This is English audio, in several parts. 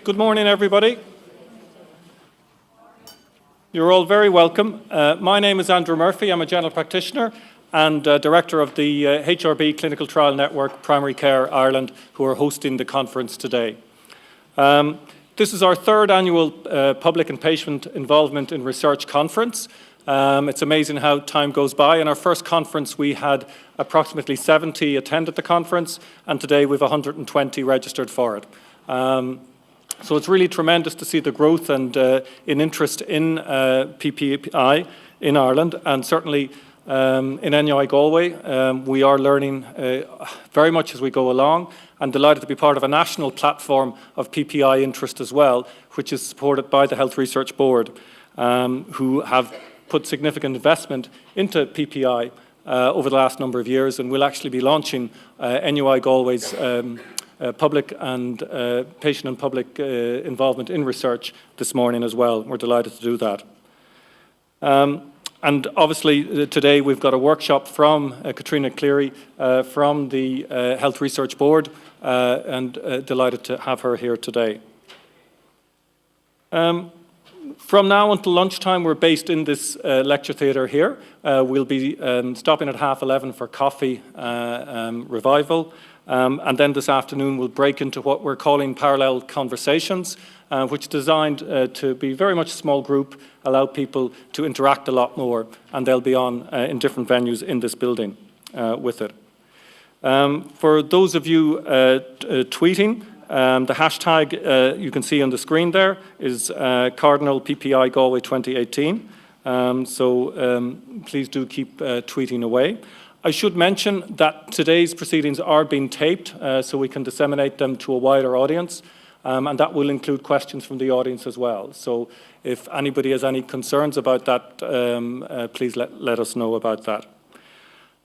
Good morning, everybody. You're all very welcome. My name is Andrew Murphy. I'm a general practitioner and Director of the HRB Clinical Trial Network Primary Care Ireland, who are hosting the conference today. This is our third annual Public and Patient Involvement in Research Conference. It's amazing how time goes by. In our first conference, we had approximately 70 attend at the conference, and today we have 120 registered for it. So it's really tremendous to see the growth and in interest in PPI in Ireland, and certainly in NUI Galway. We are learning very much as we go along, and delighted to be part of a national platform of PPI interest as well, which is supported by the Health Research Board, who have put significant investment into PPI over the last number of years, and will actually be launching NUI Galway's public and patient and public involvement in research this morning as well. We're delighted to do that. And obviously today we've got a workshop from Katrina Cleary from the Health Research Board, and delighted to have her here today. From now until lunchtime, we're based in this lecture theatre here. We'll be stopping at 11:30 for coffee revival. And then this afternoon we'll break into what we're calling parallel conversations, which is designed to be very much a small group, allow people to interact a lot more, and they'll be on in different venues in this building with it. For those of you tweeting, the hashtag you can see on the screen there is Cardinal PPI Galway 2018. So please do keep tweeting away. I should mention that today's proceedings are being taped, so we can disseminate them to a wider audience, and that will include questions from the audience as well. So if anybody has any concerns about that, please let us know about that.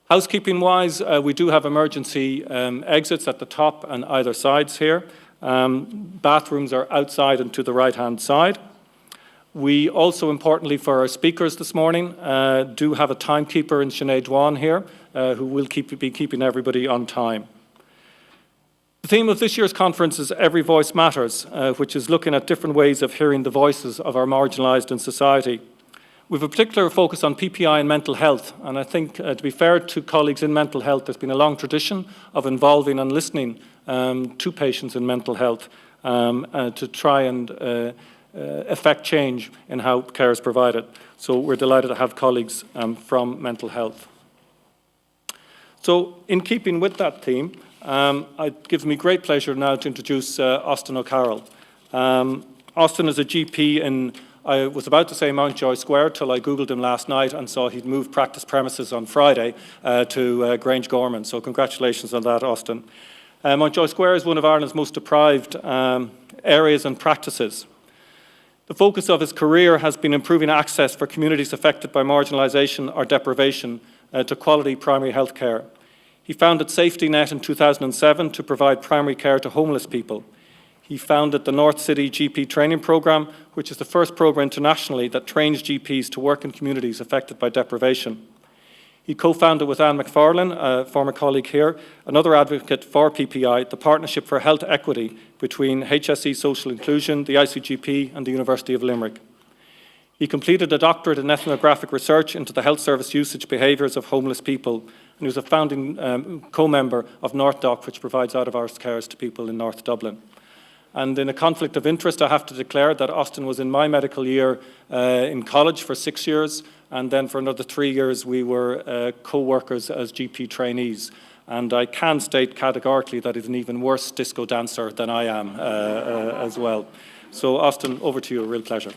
Housekeeping-wise, we do have emergency exits at the top and either sides here. Bathrooms are outside and to the right-hand side. We also, importantly for our speakers this morning, do have a timekeeper in Sinead Dwan here, who will be keeping everybody on time. The theme of this year's conference is Every Voice Matters, which is looking at different ways of hearing the voices of our marginalised in society. We have a particular focus on PPI and mental health, and I think, to be fair to colleagues in mental health, there's been a long tradition of involving and listening to patients in mental health to try and affect change in how care is provided. So we're delighted to have colleagues from mental health. So in keeping with that theme, it gives me great pleasure now to introduce Austin O'Carroll. Austin is a GP in, I was about to say Mountjoy Square till I Googled him last night and saw he'd moved practice premises on Friday to Grange Gorman. So congratulations on that, Austin. Mountjoy Square is one of Ireland's most deprived areas and practices. The focus of his career has been improving access for communities affected by marginalisation or deprivation to quality primary health care. He founded Safety Net in 2007 to provide primary care to homeless people. He founded the North City GP Training Programme, which is the first programme internationally that trains GPs to work in communities affected by deprivation. He co-founded with Anne McFarlane, a former colleague here, another advocate for PPI, the Partnership for Health Equity between HSE Social Inclusion, the ICGP and the University of Limerick. He completed a doctorate in ethnographic research into the health service usage behaviours of homeless people, and he was a founding co-member of North Doc, which provides out-of-hours care to people in North Dublin. And in a conflict of interest, I have to declare that Austin was in my medical year in college for 6 years, and then for another 3 years we were co-workers as GP trainees. And I can state categorically that he's an even worse disco dancer than I am as well. So Austin, over to you, a real pleasure.